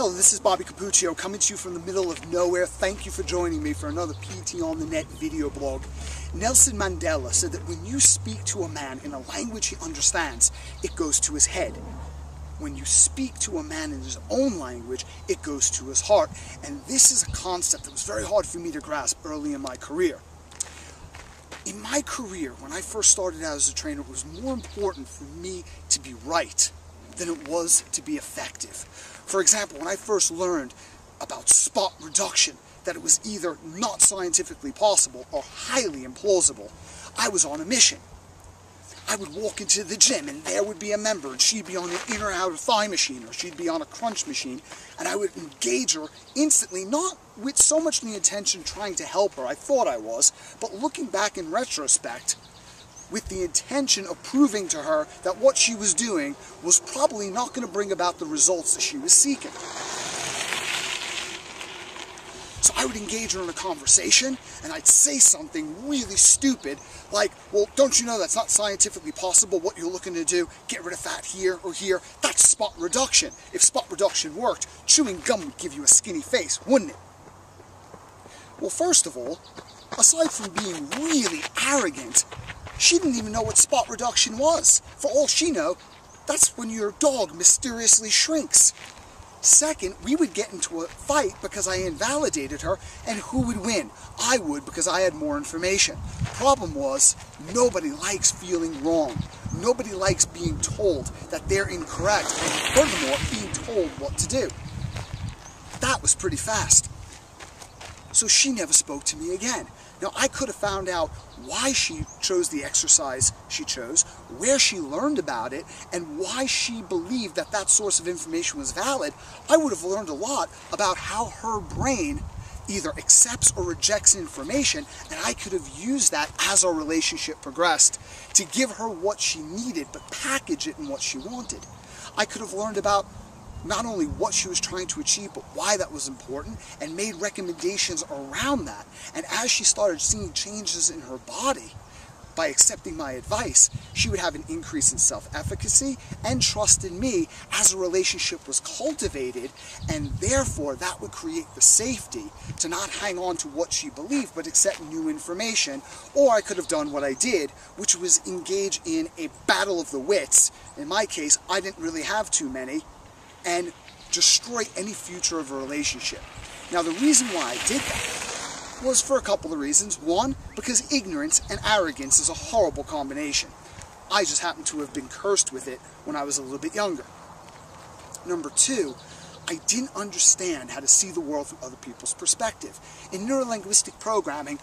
Hello, this is Bobby Cappuccio coming to you from the middle of nowhere. Thank you for joining me for another PTontheNet video blog. Nelson Mandela said that when you speak to a man in a language he understands, it goes to his head. When you speak to a man in his own language, it goes to his heart. And this is a concept that was very hard for me to grasp early in my career. In my career, when I first started out as a trainer, it was more important for me to be right than it was to be effective. For example, when I first learned about spot reduction, that it was either not scientifically possible or highly implausible, I was on a mission. I would walk into the gym and there would be a member and she'd be on an in or outer thigh machine or she'd be on a crunch machine, and I would engage her instantly, not with so much the intention of trying to help her, I thought I was, but looking back in retrospect, with the intention of proving to her that what she was doing was probably not going to bring about the results that she was seeking. So I would engage her in a conversation, and I'd say something really stupid, like, well, don't you know that's not scientifically possible? What you're looking to do, get rid of fat here or here, that's spot reduction. If spot reduction worked, chewing gum would give you a skinny face, wouldn't it? Well, first of all, aside from being really arrogant, she didn't even know what spot reduction was. For all she knew, that's when your dog mysteriously shrinks. Second, we would get into a fight because I invalidated her, and who would win? I would, because I had more information. Problem was, nobody likes feeling wrong. Nobody likes being told that they're incorrect, and furthermore, being told what to do. That was pretty fast. So she never spoke to me again. Now, I could have found out why she chose the exercise she chose, where she learned about it, and why she believed that that source of information was valid. I would have learned a lot about how her brain either accepts or rejects information, and I could have used that as our relationship progressed to give her what she needed, but package it in what she wanted. I could have learned about not only what she was trying to achieve, but why that was important, and made recommendations around that. And as she started seeing changes in her body, by accepting my advice, she would have an increase in self-efficacy and trust in me as a relationship was cultivated, and therefore that would create the safety to not hang on to what she believed, but accept new information. Or I could have done what I did, which was engage in a battle of the wits. In my case, I didn't really have too many, and destroy any future of a relationship. Now, the reason why I did that was for a couple of reasons. One, because ignorance and arrogance is a horrible combination. I just happened to have been cursed with it when I was a little bit younger. Number two, I didn't understand how to see the world through other people's perspective. In neurolinguistic programming,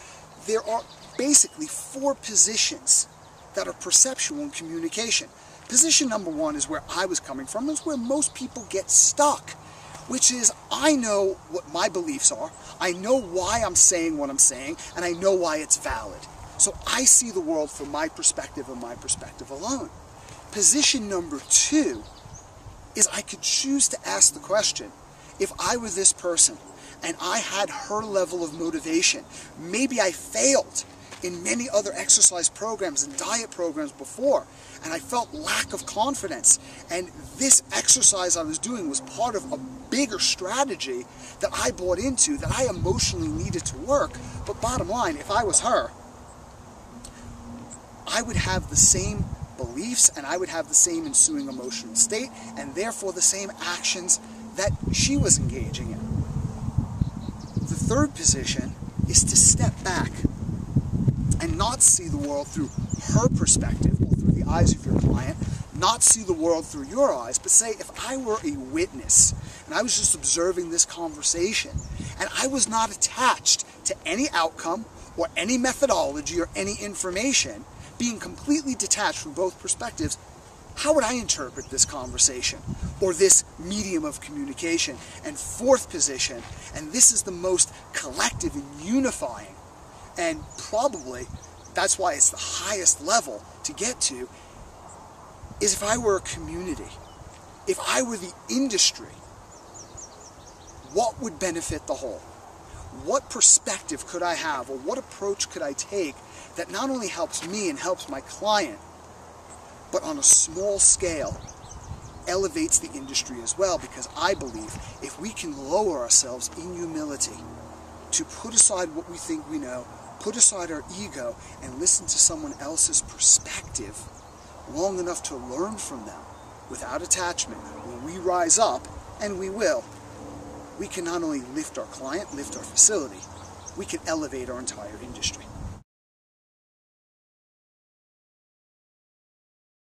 there are basically 4 positions that are perceptual in communication. Position number 1 is where I was coming from, is where most people get stuck, which is I know what my beliefs are, I know why I'm saying what I'm saying, and I know why it's valid. So I see the world from my perspective and my perspective alone. Position number 2 is I could choose to ask the question, if I were this person and I had her level of motivation, maybe I failed in many other exercise programs and diet programs before, and I felt lack of confidence, and this exercise I was doing was part of a bigger strategy that I bought into, that I emotionally needed to work. But bottom line, if I was her, I would have the same beliefs and I would have the same ensuing emotional state, and therefore the same actions that she was engaging in. The third position is to step back and not see the world through her perspective or through the eyes of your client, not see the world through your eyes, but say, if I were a witness and I was just observing this conversation and I was not attached to any outcome or any methodology or any information, being completely detached from both perspectives, how would I interpret this conversation or this medium of communication? And fourth position, and this is the most collective and unifying, and probably that's why it's the highest level to get to, is if I were a community, if I were the industry, what would benefit the whole? What perspective could I have, or what approach could I take that not only helps me and helps my client, but on a small scale elevates the industry as well, because I believe if we can lower ourselves in humility to put aside what we think we know, put aside our ego, and listen to someone else's perspective long enough to learn from them without attachment, when we rise up, and we will, we can not only lift our client, lift our facility, we can elevate our entire industry.